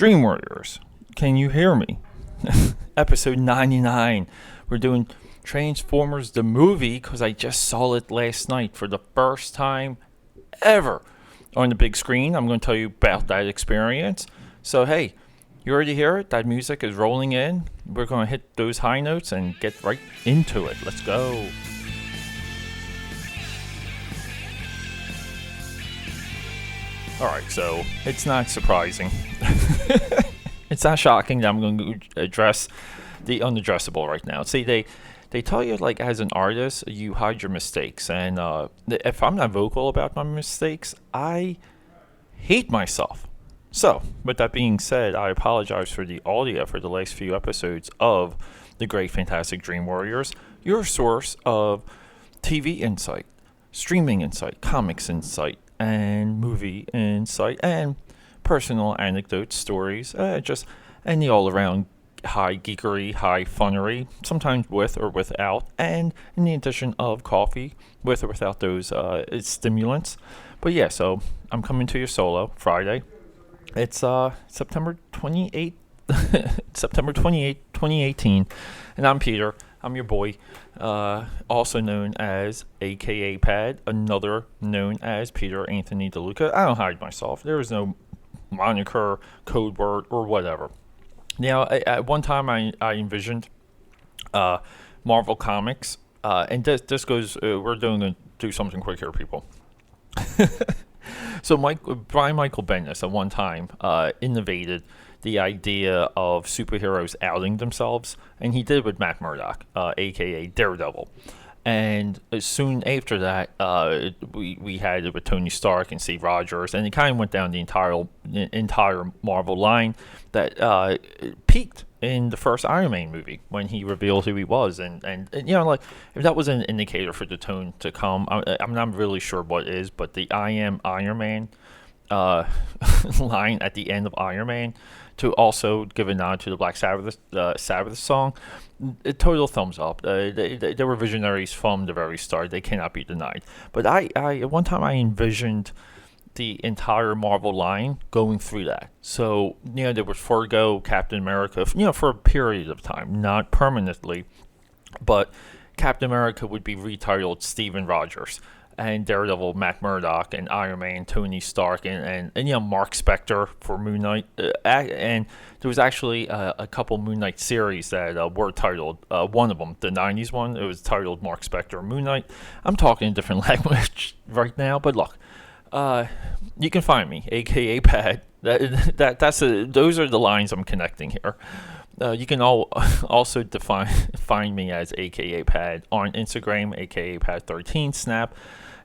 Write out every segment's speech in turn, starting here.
Dream Warriors, can you hear me? Episode 99. We're doing Transformers the movie because I just saw it last night for the first time ever on the big screen. I'm going to tell you about that experience. So, hey, you already hear it? That music is rolling in. We're going to hit those high notes and get right into it. Let's go. Alright, so it's not surprising. It's not shocking that I'm going to address the unaddressable right now. See, they tell you, like, as an artist, you hide your mistakes. And if I'm not vocal about my mistakes, I hate myself. So, with that being said, I apologize for the audio for the last few episodes of The Great Fantastic Dream Warriors, your source of TV insight, streaming insight, comics insight, and movie insight, and personal anecdotes, stories, just any all-around high geekery, high funnery, sometimes with or without, and in the addition of coffee, with or without those stimulants. But yeah, so I'm coming to you solo Friday. It's September 28th, September 28th, 2018, and I'm Peter. I'm your boy, also known as AKAPAD, another known as Peter Anthony DeLuca. I don't hide myself. There is no moniker, code word, or whatever. Now, at one time, I envisioned Marvel Comics, and this goes, we're going to do something quick here, people. So Brian Michael Bendis at one time innovated the idea of superheroes outing themselves, and he did it with Matt Murdock, aka Daredevil. And soon after that, we had it with Tony Stark and Steve Rogers, and it kind of went down the entire Marvel line that peaked in the first Iron Man movie when he revealed who he was, and you know, like, if that was an indicator for the tone to come, I'm not really sure what is, but the "I am Iron Man" line at the end of Iron Man, to also give a nod to the Black Sabbath song, a total thumbs up. They were visionaries from the very start. They cannot be denied. But I at one time I envisioned the entire Marvel line going through that. So, you know, there was Fargo, Captain America, you know, for a period of time, not permanently, but Captain America would be retitled Steven Rogers, and Daredevil, Matt Murdock, and Iron Man, Tony Stark, and you know, Mark Spector for Moon Knight. And there was actually a couple Moon Knight series that were titled, one of them, the 90s one, it was titled Mark Spector Moon Knight. I'm talking a different language right now, but look, you can find me, aka Pad. Those are the lines I'm connecting here. You can also find me as aka Pad on Instagram, aka Pad13, Snap,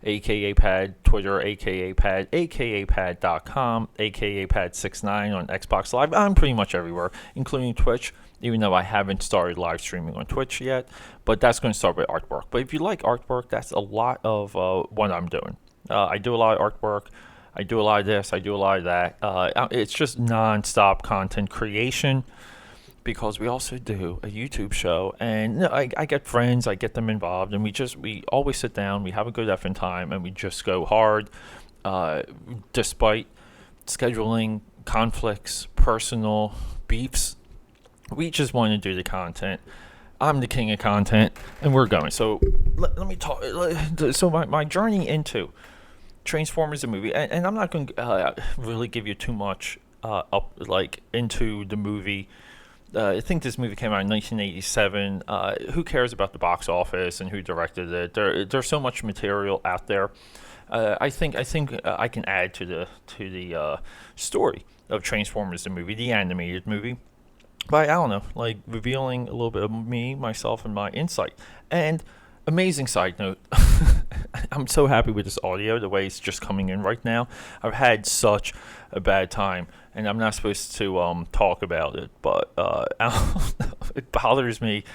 aka Pad, Twitter, aka Pad, aka Pad.com, aka Pad69 on Xbox Live. I'm pretty much everywhere, including Twitch, even though I haven't started live streaming on Twitch yet. But that's going to start with artwork. But if you like artwork, that's a lot of what I'm doing. I do a lot of artwork. I do a lot of this. I do a lot of that. It's just non-stop content creation, because we also do a YouTube show, and you know, I get friends, I get them involved, and we always sit down, we have a good effing time, and we just go hard, despite scheduling, conflicts, personal beefs. We just want to do the content. I'm the king of content, and we're going. So let me talk. So my journey into Transformers the movie, and I'm not going to really give you too much into the movie. I think this movie came out in 1987. Who cares about the box office and who directed it? There's so much material out there. I think I can add to the story of Transformers the movie, the animated movie, by, I don't know, like, revealing a little bit of me, myself, and my insight. And amazing side note, I'm so happy with this audio, the way it's just coming in right now. I've had such a bad time, and I'm not supposed to talk about it, but it bothers me.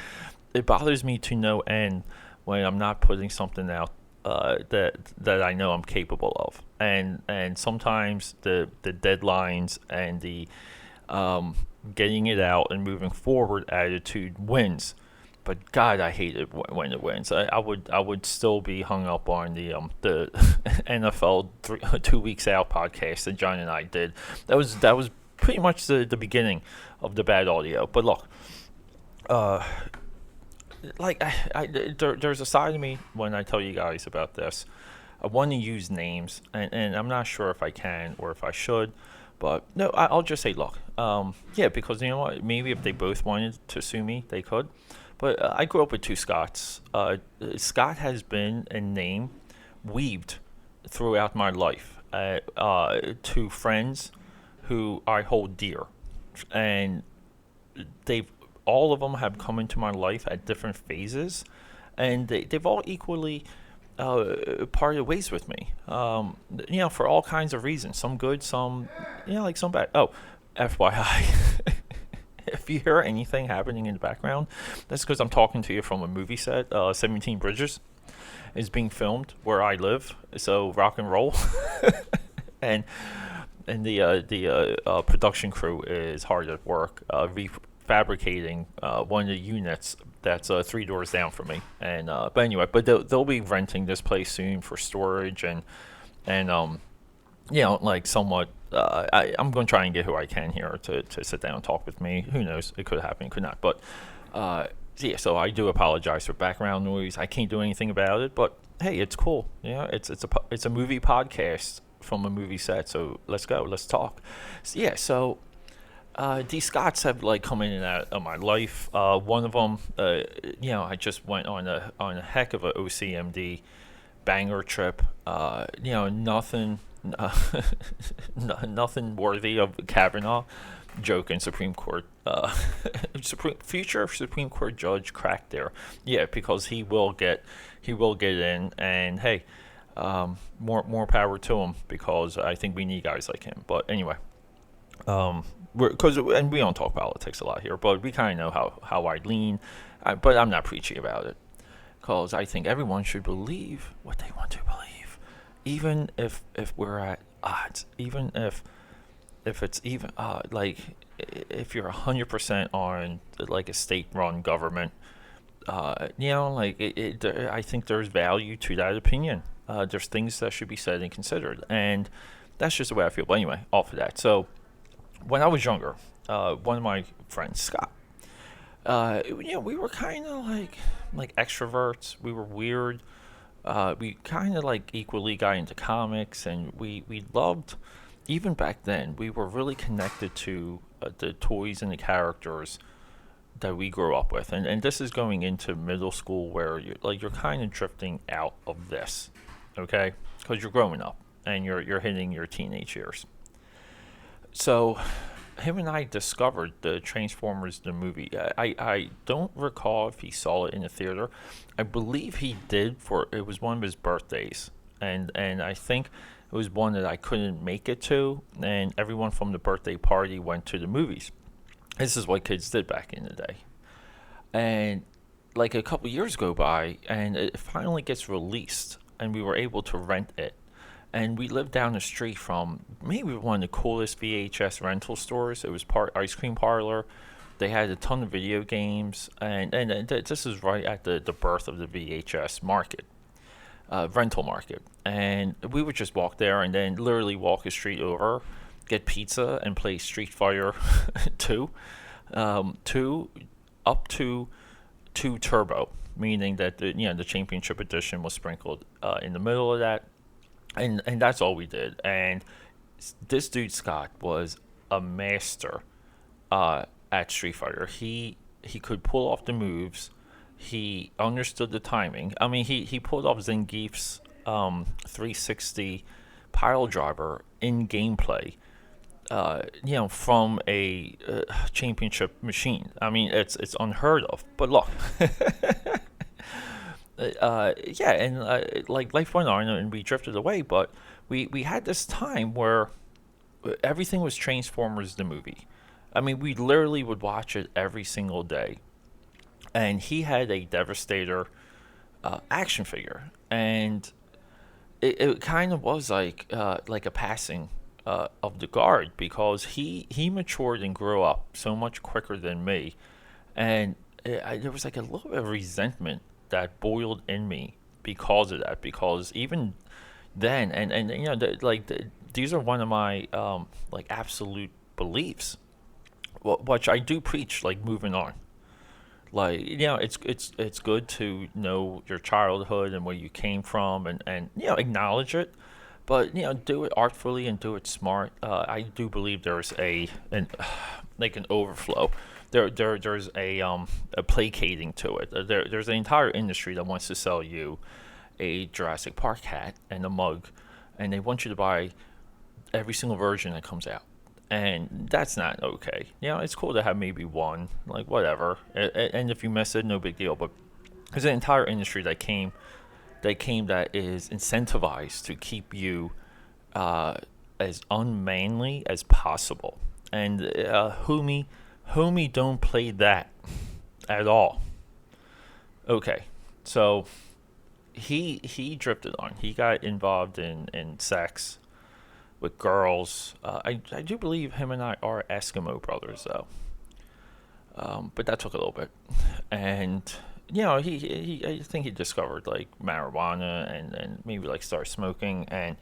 It bothers me to no end when I'm not putting something out that I know I'm capable of, and sometimes the deadlines and the getting it out and moving forward attitude wins. But God, I hate it when it wins. I would still be hung up on the NFL 2 weeks out podcast that John and I did. That was pretty much the beginning of the bad audio. But look, uh, like there's a side of me when I tell you guys about this. I want to use names, and I'm not sure if I can or if I should. But no, I'll just say, look, yeah, because you know what? Maybe if they both wanted to sue me, they could. But I grew up with two Scotts. Scott has been a name weaved throughout my life to friends who I hold dear, and they've all of them have come into my life at different phases, and they've all equally parted ways with me. For all kinds of reasons. Some good, some, like some bad. Oh, FYI, if you hear anything happening in the background, that's because I'm talking to you from a movie set. 17 Bridges is being filmed where I live, so rock and roll, and the production crew is hard at work refabricating one of the units that's three doors down from me. And but anyway, but they'll be renting this place soon for storage and like somewhat. I'm going to try and get who I can here to sit down and talk with me. Who knows? It could happen, could not. But yeah, so I do apologize for background noise. I can't do anything about it, but hey, it's cool. It's a movie podcast from a movie set. So let's go. Let's talk. So these Scots have like come in and out of my life. One of them, I just went on a heck of a OCMD banger trip. Nothing, nothing worthy of Kavanaugh. Joking, Supreme Court, future Supreme Court judge cracked there. Yeah, because he will get in, and hey, more power to him, because I think we need guys like him. But anyway. And we don't talk politics a lot here, but we kind of know how I lean. But I'm not preachy about it, because I think everyone should believe what they want to believe, even if we're at odds, even if it's even like if you're 100% on like a state-run government, I think there's value to that opinion. There's things that should be said and considered, and that's just the way I feel. But anyway, off of that. So when I was younger, one of my friends, Scott, we were kind of like extroverts. We were weird. We kind of like equally got into comics, and we loved. Even back then, we were really connected to the toys and the characters that we grew up with, and this is going into middle school, where you're kind of drifting out of this, okay? Because you're growing up and you're hitting your teenage years. So, him and I discovered the Transformers the movie. I don't recall if he saw it in the theater. I believe he did, for it was one of his birthdays, and I think it was one that I couldn't make it to, and everyone from the birthday party went to the movies. This is what kids did back in the day. And like a couple years go by, and it finally gets released, and we were able to rent it. And we lived down the street from maybe one of the coolest VHS rental stores. It was ice cream parlor. They had a ton of video games, and this is right at the birth of the VHS market. Rental market, and we would just walk there and then literally walk a street over, get pizza, and play Street Fighter 2, up to 2 Turbo, meaning that the championship edition was sprinkled in the middle of that, and that's all we did. And this dude Scott was a master at Street Fighter. He could pull off the moves. He understood the timing. I mean, he pulled off Zangief's 360 pile driver in gameplay, from a championship machine. I mean, it's unheard of. But look, like life went on and we drifted away. But we had this time where everything was Transformers the movie. I mean, we literally would watch it every single day. And he had a Devastator action figure, and it kind of was like a passing of the guard, because he matured and grew up so much quicker than me, and there was like a little bit of resentment that boiled in me because of that. Because even then, and these are one of my like absolute beliefs, which I do preach, like moving on. Like, it's good to know your childhood and where you came from, and acknowledge it, but do it artfully and do it smart. I do believe there's an like an overflow. There's a placating to it. There's an entire industry that wants to sell you a Jurassic Park hat and a mug, and they want you to buy every single version that comes out. And that's not okay. It's cool to have maybe one, like whatever. And if you miss it, no big deal. But there's an entire industry that is incentivized to keep you as unmanly as possible. And Homie don't play that at all. Okay, so he drifted on. He got involved in sex with girls. I do believe him and I are Eskimo brothers, though. But that took a little bit. And, he I think he discovered, like, marijuana and maybe, like, started smoking. And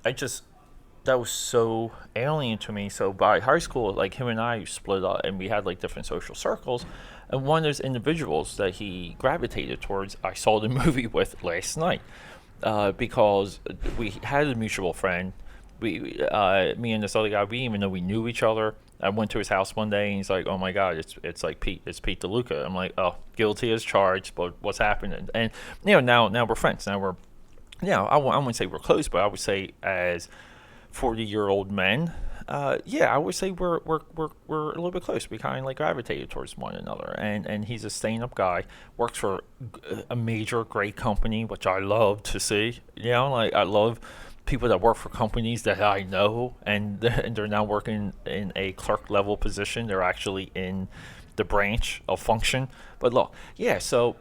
that was so alien to me. So by high school, like, him and I split up, and we had, like, different social circles. And one of those individuals that he gravitated towards, I saw the movie with last night. Because we had a mutual friend. Me and this other guy, we didn't even know we knew each other. I went to his house one day, and he's like, "Oh my God, it's like Pete, it's Pete DeLuca." I'm like, "Oh, guilty as charged, but what's happening?" And now we're friends. Now we're, I wouldn't say we're close, but I would say as 40-year-old men, I would say we're a little bit close. We kind of like gravitated towards one another, and he's a stand-up guy, works for a major great company, which I love to see. Like, I love people that work for companies that I know, and they're now working in a clerk level position. They're actually in the branch of function. But look, so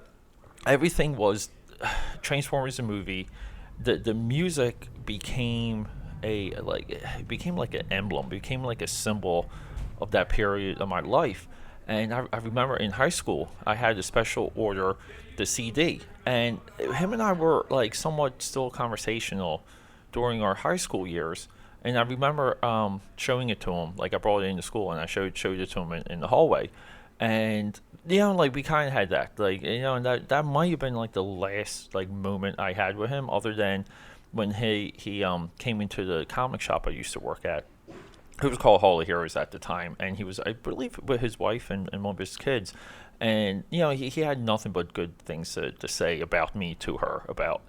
everything was Transformers the movie. The music became like an emblem, became like a symbol of that period of my life. And I remember in high school, I had a special order the CD, and him and I were like somewhat still conversational during our high school years. And I remember showing it to him. Like, I brought it into school, and I showed it to him in the hallway. And like, we kind of had that, like, and that might have been like the last like moment I had with him, other than when he came into the comic shop I used to work at. It was called Hall of Heroes at the time, and he was, I believe, with his wife and one of his kids. And he had nothing but good things to say about me to her, about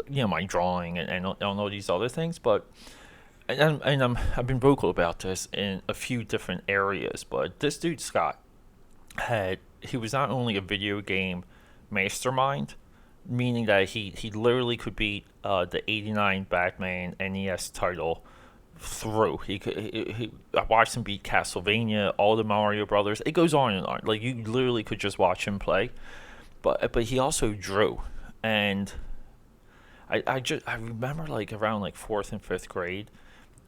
my drawing and all these other things. But I've been vocal about this in a few different areas. But this dude Scott he was not only a video game mastermind, meaning that he literally could beat the '89 Batman NES title through. I watched him beat Castlevania, all the Mario Brothers. It goes on and on. Like, you literally could just watch him play. But he also drew, and I remember, like, around like 4th and 5th grade,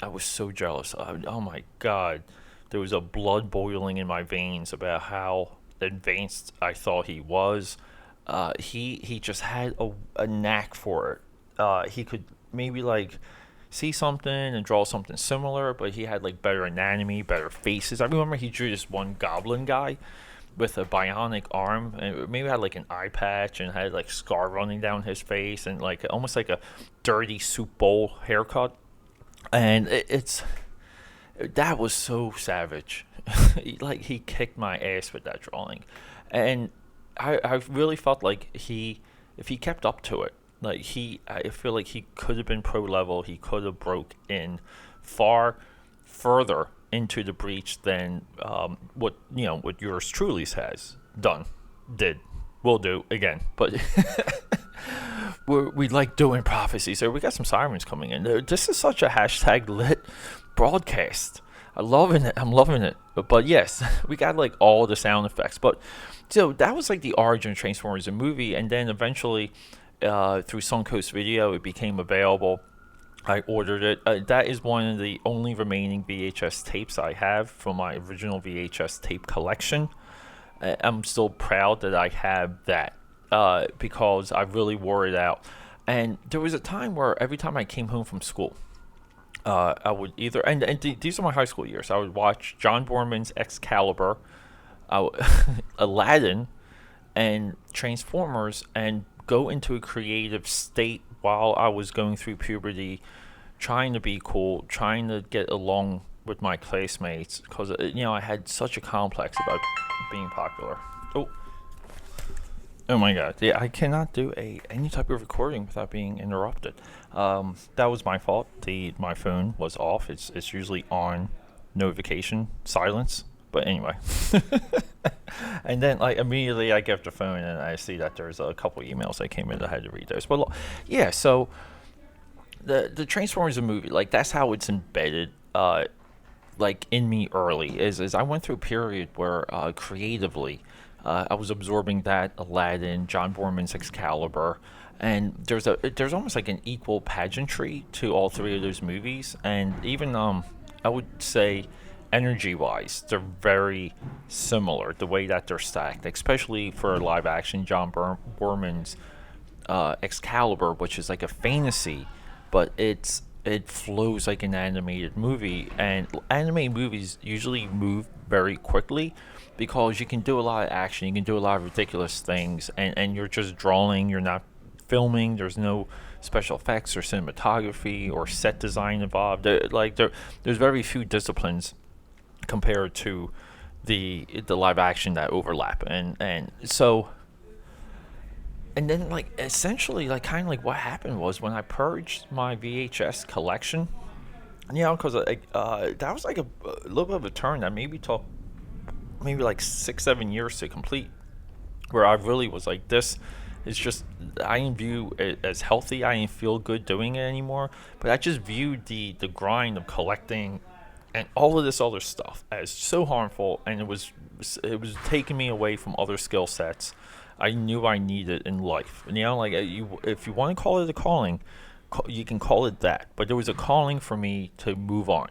I was so jealous. Oh my God, there was a blood boiling in my veins about how advanced I thought he was. He just had a knack for it. He could maybe like see something and draw something similar, but he had like better anatomy, better faces. I remember he drew this one goblin guy with a bionic arm, and maybe had like an eye patch and had like scar running down his face, and like almost like a dirty soup bowl haircut. And that was so savage. Like, he kicked my ass with that drawing, and I really felt like if he kept up to it, like, I feel like he could have been pro level. He could have broke in far further into the breach than what yours truly has will do again. But we like doing prophecy, so we got some sirens coming in. This is such a #lit broadcast. I'm loving it. But yes, we got like all the sound effects. But so that was like the origin of Transformers the movie, and then eventually through Suncoast Video it became available. I ordered it. That is one of the only remaining VHS tapes I have from my original VHS tape collection. I'm still proud that I have that because I really wore it out. And there was a time where every time I came home from school, I would either, these are my high school years. I would watch John Borman's Excalibur, Aladdin, and Transformers, and go into a creative state while I was going through puberty, trying to be cool, trying to get along with my classmates, because I had such a complex about being popular. Oh, oh my God! Yeah, I cannot do any type of recording without being interrupted. That was my fault. My phone was off. It's usually on notification silence. But anyway, and then like immediately I get the phone and I see that there's a couple emails that came in. I had to read those. But yeah, so the Transformers movie, like that's how it's embedded, like in me early. Is I went through a period where creatively, I was absorbing that Aladdin, John Borman's Excalibur, and there's almost like an equal pageantry to all three of those movies, and even I would say energy wise, they're very similar. The way that they're stacked, especially for live action, John Borman's Excalibur, which is like a fantasy, but it flows like an animated movie, and animated movies usually move very quickly because you can do a lot of action, you can do a lot of ridiculous things, and you're just drawing, you're not filming, there's no special effects or cinematography or set design involved. There's very few disciplines compared to the live action that overlap, and so and then like essentially like kind of like what happened was when I purged my VHS collection, because that was like a little bit of a turn that maybe took maybe like 6-7 years to complete, where I really was like, this is just, I didn't view it as healthy, I didn't feel good doing it anymore, but I just viewed the grind of collecting and all of this other stuff as so harmful, and it was taking me away from other skill sets I knew I needed in life. And like if you want to call it a calling, you can call it that. But there was a calling for me to move on.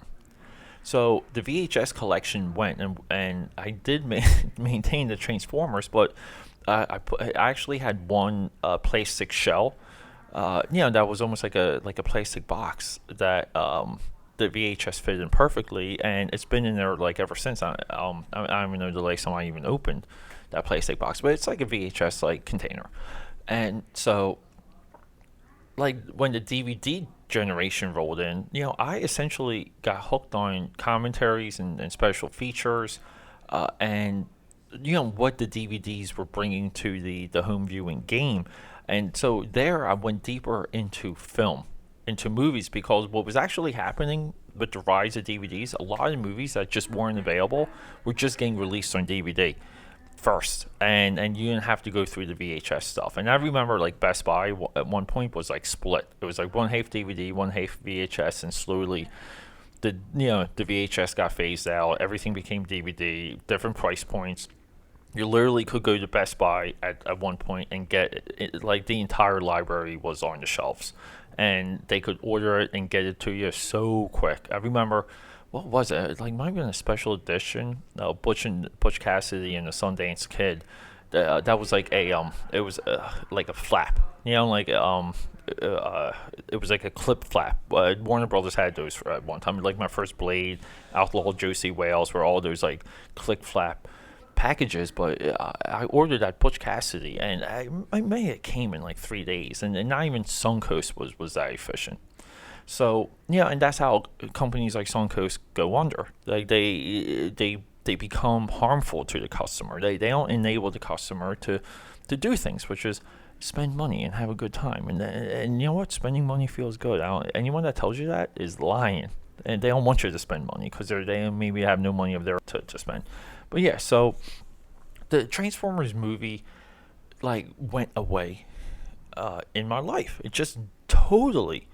So the VHS collection went, and I did maintain the Transformers, but I actually had one plastic shell. That was almost like a plastic box that the VHS fit in perfectly, and it's been in there like ever since. I don't even know the last time I even opened that plastic box, but it's like a VHS like container. And so like when the DVD generation rolled in, I essentially got hooked on commentaries and special features, and what the DVDs were bringing to the home viewing game. And so there I went deeper into film, into movies, because what was actually happening with the rise of DVDs, a lot of movies that just weren't available were just getting released on DVD first, and you didn't have to go through the VHS stuff. And I remember like Best Buy at one point was like split. It was like one half DVD, one half VHS, and slowly the VHS got phased out. Everything became DVD, different price points. You literally could go to Best Buy at one point and get it, like the entire library was on the shelves, and they could order it and get it to you so quick. I remember, what was it? Like might have been a special edition, Butch Cassidy and the Sundance Kid. That was like it was like a flap, it was like a clip flap. Warner Brothers had those for at one time. Like my first Blade, Outlaw Josie Wales, were all those like click flap packages. But I ordered that Butch Cassidy, and I may it came in like 3 days, and not even Suncoast was that efficient. So and that's how companies like Suncoast go under. Like they become harmful to the customer. They don't enable the customer to do things, which is spend money and have a good time. And you know what? Spending money feels good. Anyone that tells you that is lying. And they don't want you to spend money because they maybe have no money of their to spend. But yeah, so the Transformers movie like went away in my life. It just totally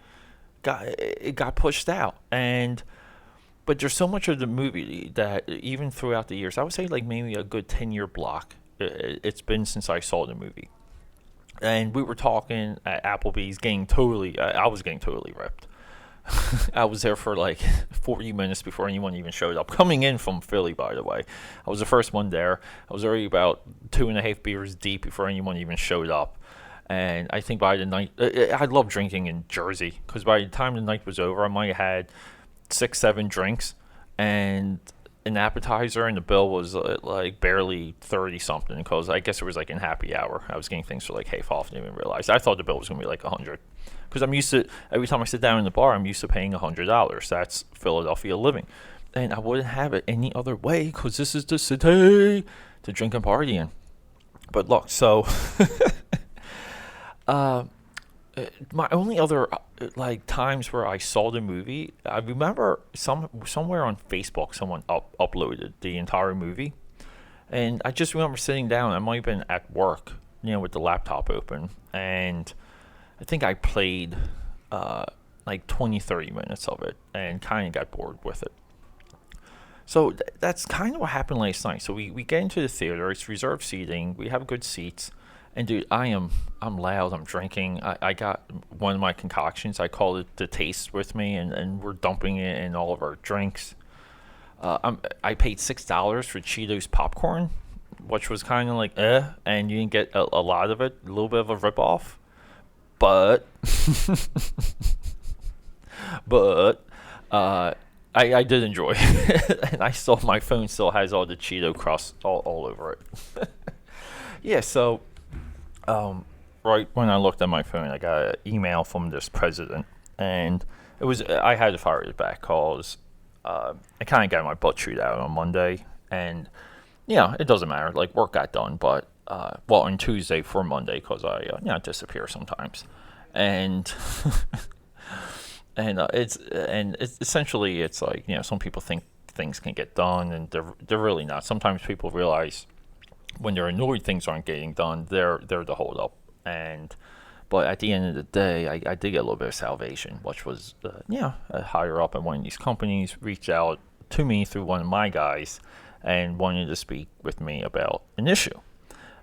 got pushed out. But there's so much of the movie that even throughout the years, I would say like maybe a good 10-year block, it's been since I saw the movie. And we were talking at Applebee's, I was getting totally ripped. I was there for like 40 minutes before anyone even showed up. Coming in from Philly, by the way. I was the first one there. I was already about 2.5 beers deep before anyone even showed up. And I think by the night, I love drinking in Jersey because by the time the night was over, I might have had 6, 7 drinks and an appetizer, and the bill was like barely 30 something because I guess it was like in happy hour. I was getting things for like half off, didn't even realize. I thought the bill was gonna be like 100 because I'm used to every time I sit down in the bar, I'm used to paying $100. That's Philadelphia living, and I wouldn't have it any other way because this is the city to drink and party in. But look, so uh, my only other like times where I saw the movie, I remember somewhere on Facebook someone uploaded the entire movie, and I just remember sitting down. I might have been at work, with the laptop open, and I think I played like 20, 30 minutes of it, and kind of got bored with it. So that's kind of what happened last night. So we get into the theater. It's reserved seating. We have good seats. And dude, I'm loud. I'm drinking. I got one of my concoctions. I call it the taste with me, and we're dumping it in all of our drinks. I paid $6 for Cheetos popcorn, which was kind of like and you didn't get a lot of it. A little bit of a ripoff, but but I did enjoy it, and I still my phone still has all the Cheeto crust all over it. Yeah, so right when I looked at my phone, I got an email from this president, and I had to fire it back because I kind of got my butt chewed out on Monday, and it doesn't matter. Like work got done, but on Tuesday for Monday because I disappear sometimes, and it's essentially it's like some people think things can get done, and they're really not. Sometimes people realize when they're annoyed things aren't getting done, they're the hold up. But at the end of the day, I did get a little bit of salvation, which was a higher up at one of these companies reached out to me through one of my guys and wanted to speak with me about an issue.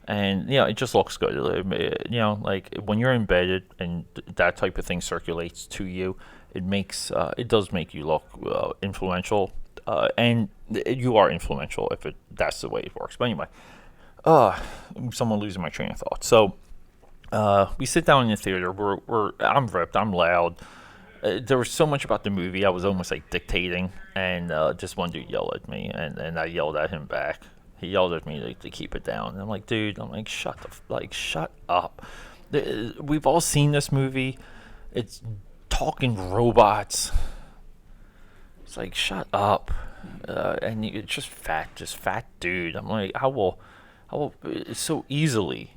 And it just looks good. Like when you're embedded and that type of thing circulates to you, it does make you look influential, and you are influential if that's the way it works. But anyway, someone losing my train of thought. So we sit down in the theater. I'm ripped. I'm loud. There was so much about the movie. I was almost like dictating, and just one dude yelled at me, and I yelled at him back. He yelled at me to keep it down. And I'm like, dude, shut up. We've all seen this movie. It's talking robots. It's like, shut up. And it's just fat dude. I'm like, I will so easily,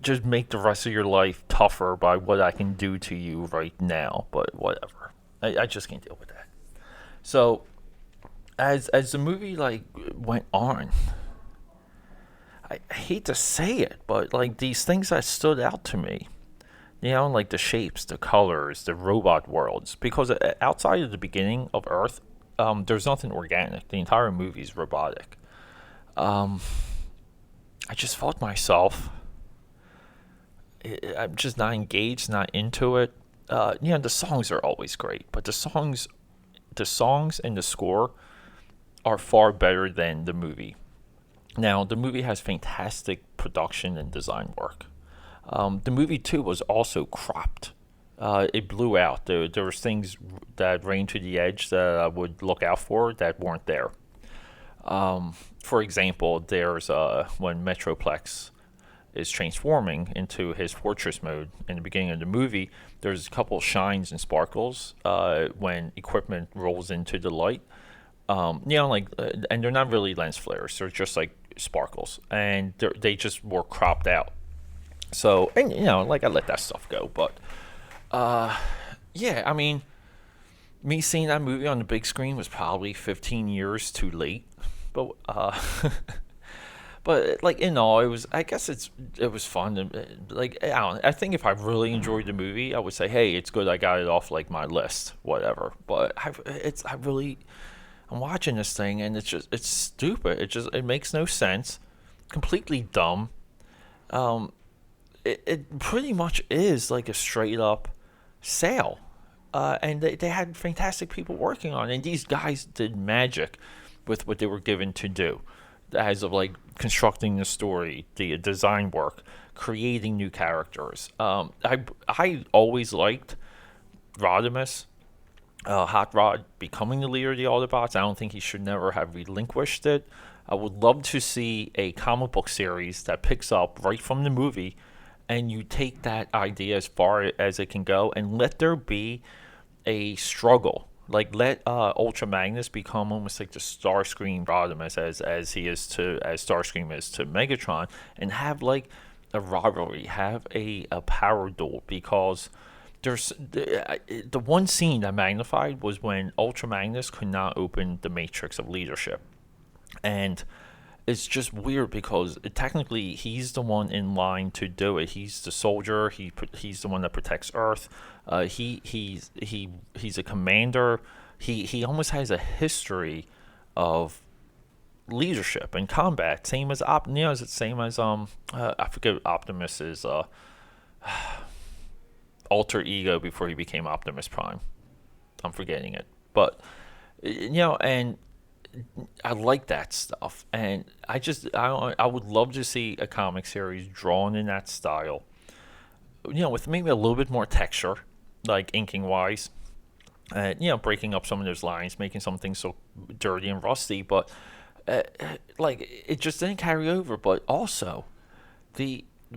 just make the rest of your life tougher by what I can do to you right now. But whatever. I just can't deal with that. So as the movie went on, I hate to say it, but these things that stood out to me, like the shapes, the colors, the robot worlds, because outside of the beginning of Earth, there's nothing organic. The entire movie is robotic. I just felt myself. I'm just not engaged, not into it. The songs are always great, but the songs and the score are far better than the movie. Now, the movie has fantastic production and design work. The movie too was also cropped. It blew out. There was things that ran to the edge that I would look out for that weren't there. For example, there's when Metroplex is transforming into his fortress mode in the beginning of the movie, there's a couple shines and sparkles when equipment rolls into the light. And they're not really lens flares; they're just like sparkles, and they just were cropped out. So, and I let that stuff go, but me seeing that movie on the big screen was probably 15 years too late. But but in all, it was. I guess it was fun. I don't know, I think if I really enjoyed the movie, I would say, hey, it's good. I got it off my list, whatever. But I'm watching this thing, and it's stupid. It makes no sense. Completely dumb. It pretty much is like a straight up sale. And they had fantastic people working on it. And these guys did magic with what they were given to do. as of like constructing the story, the design work, creating new characters. I always liked Rodimus, Hot Rod, becoming the leader of the Autobots. I don't think he should never have relinquished it. I would love to see a comic book series that picks up right from the movie, and you take that idea as far as it can go, and let there be a struggle. Like let Ultra Magnus become almost like the Starscream Rodimus as Starscream is to Megatron, and have like a rivalry, have a power duel, because there's the one scene that magnified was when Ultra Magnus could not open the Matrix of Leadership, and it's just weird because technically he's the one in line to do it. He's the soldier. He's the one that protects Earth. He's a commander. He almost has a history of leadership and combat. Same as it's the same as I forget Optimus's alter ego before he became Optimus Prime. I'm forgetting it, but and I like that stuff, and I would love to see a comic series drawn in that style, with maybe a little bit more texture, like inking wise, and breaking up some of those lines, making some things so dirty and rusty, but like it just didn't carry over. But also,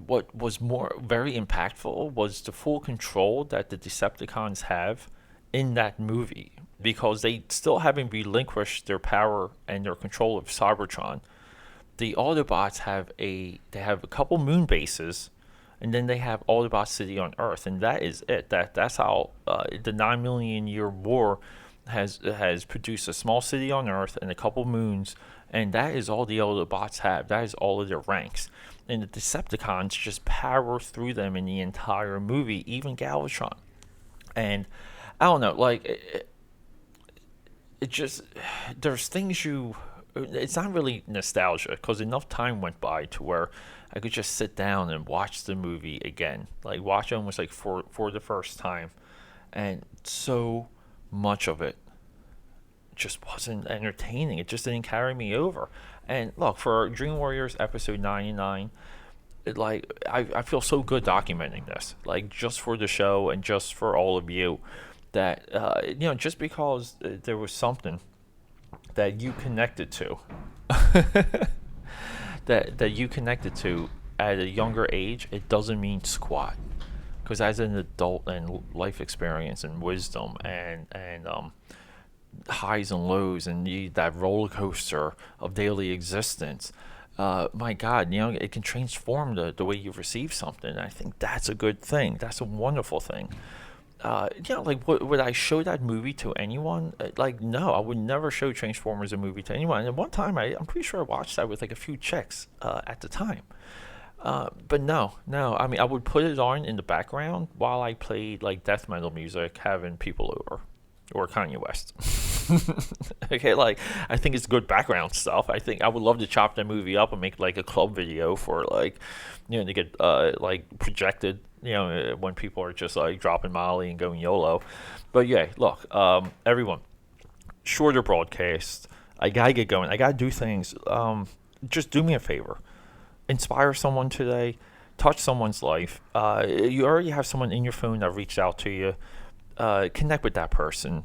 what was very impactful was the full control that the Decepticons have in that movie, because they still haven't relinquished their power and their control of Cybertron. The Autobots have a couple moon bases, and then they have Autobot City on Earth, and that is it. That's how the 9 million year war has produced a small city on Earth and a couple moons, and that is all the Autobots have. That is all of their ranks, and the Decepticons just power through them in the entire movie, even Galvatron. And I don't know, like it just, there's things it's not really nostalgia, because enough time went by to where I could just sit down and watch the movie again, like watch it almost like for the first time, and so much of it just wasn't entertaining. It just didn't carry me over. And look, for Dream Warriors episode 99, I feel so good documenting this, like just for the show and just for all of you, that just because there was something that you connected to that you connected to at a younger age, it doesn't mean squat, because as an adult and life experience and wisdom and highs and lows and that roller coaster of daily existence, my God, it can transform the way you receive something. I think that's a good thing. That's a wonderful thing. Like, would I show that movie to anyone? Like, no, I would never show Transformers a movie to anyone. And one time, I'm pretty sure I watched that with like a few chicks at the time. But no, I mean, I would put it on in the background while I played like death metal music, having people over, or Kanye West. Okay, like, I think it's good background stuff. I think I would love to chop that movie up and make like a club video for like, to get like projected, when people are just like dropping Molly and going YOLO. But yeah, look, everyone, shorter broadcast. I gotta get going. I gotta do things. Just do me a favor. Inspire someone today. Touch someone's life. You already have someone in your phone that reached out to you. Connect with that person.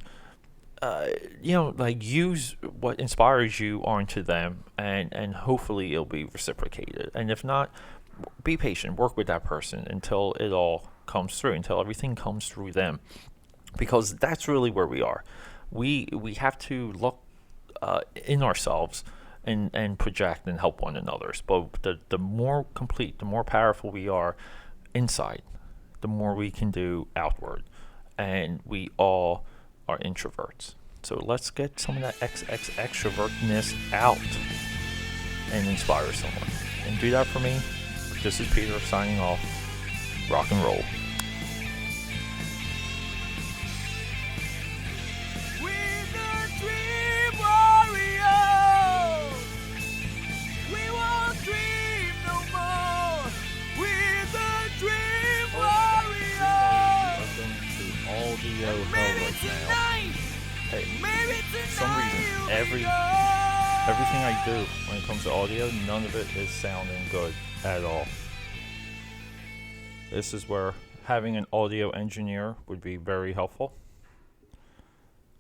Like, use what inspires you onto them, and hopefully it'll be reciprocated. And if not, be patient. Work with that person until it all comes through, until everything comes through them, because that's really where we are. We have to look in ourselves and project and help one another. But the more complete, the more powerful we are inside, the more we can do outward. And we all are introverts. So let's get some of that extrovertness out and inspire someone. And do that for me. This is Peter signing off. Rock and roll. Hell right now. Hey, for some reason, every Everything I do when it comes to audio, none of it is sounding good at all. This is where having an audio engineer would be very helpful.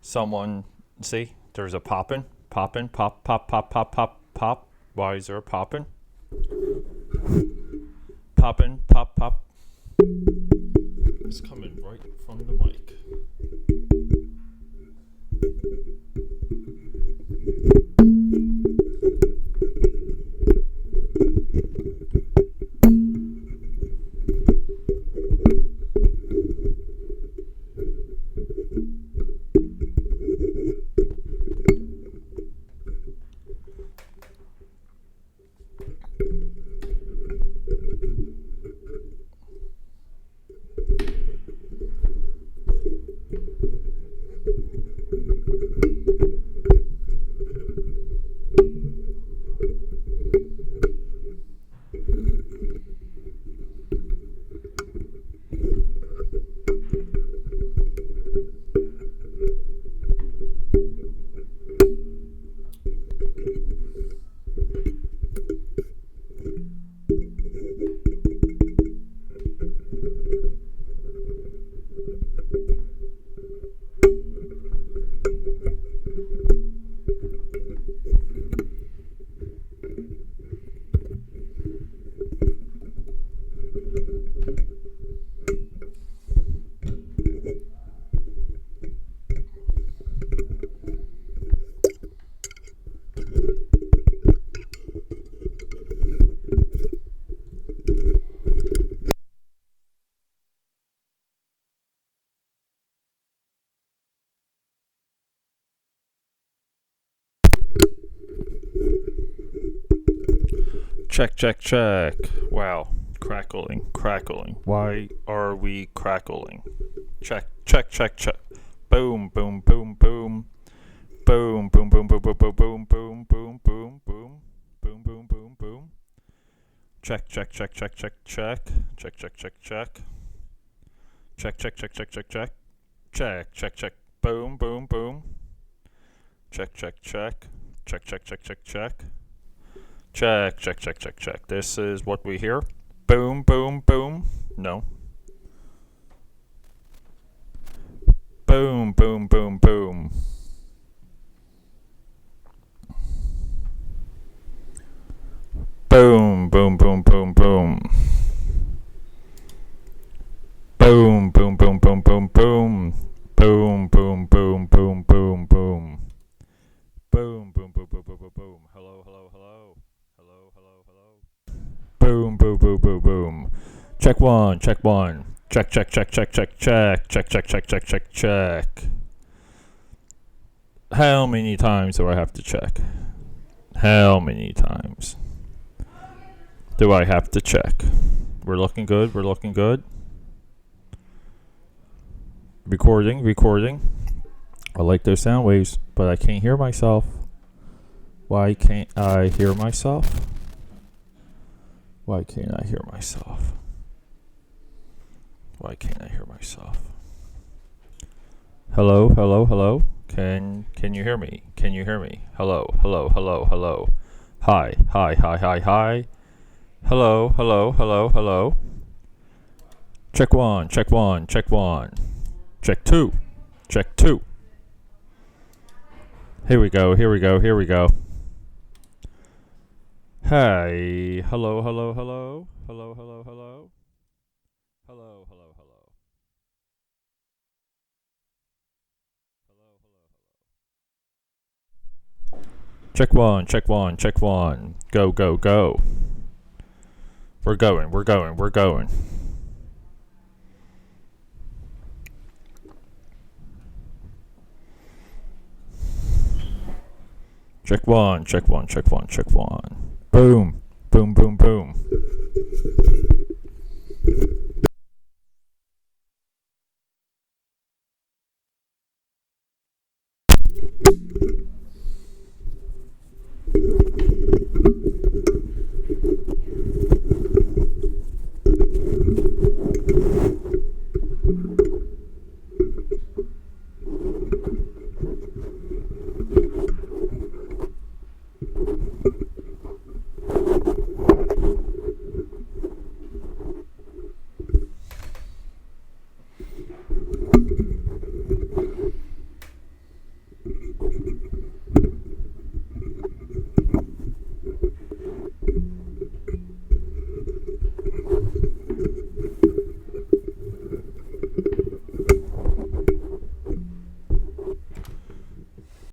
Someone, see, there's a poppin', pop, pop, pop, pop, pop, pop. Why is there a poppin'? Poppin', pop, pop. It's coming right from the mic. Check, check, check. Wow. Crackling, crackling. Why are we crackling? Check, check, check, check. Boom, boom, boom, boom. Boom, boom, boom, boom, boom, boom, boom, boom, boom, boom, boom. Boom, boom, boom, boom. Check, check, check, check, check, check. Check, check, check, check. Check, check, check, check, check, check. Check, check, check. Boom, boom, boom. Check, check, check. Check, check, check, check, check. Check, check, check, check, check. This is what we hear. Boom, boom, boom. No. Boom, boom, boom, boom. Boom, boom, boom, boom, boom. Boom, boom, boom, boom, boom, boom. Boom, boom, boom, boom, boom, boom. Boom, boom, boom, boom, boom, boom, boom. Hello, hello, hello. Hello, hello, hello. Boom, boom, boom, boom, boom. Check one, check one. Check, check, check, check, check, check. Check, check, check, check, check, check. How many times do I have to check? How many times do I have to check? We're looking good, we're looking good. Recording, recording. I like those sound waves, but I can't hear myself. Why can't I hear myself? Why can't I hear myself? Why can't I hear myself? Hello, hello, hello. Can you hear me? Can you hear me? Hello, hello, hello, hello. Hi, hi, hi, hi, hi. Hello, hello, hello, hello. Check one, check one, check one. Check two, check two. Here we go, here we go, here we go. Hi, hello, hello, hello. Hello, hello, hello. Hello, hello, hello. Hello, hello, hello. Check one, check one, check one. Go, go, go. We're going, we're going, we're going. Check one, check one, check one, check one. Boom, boom, boom, boom.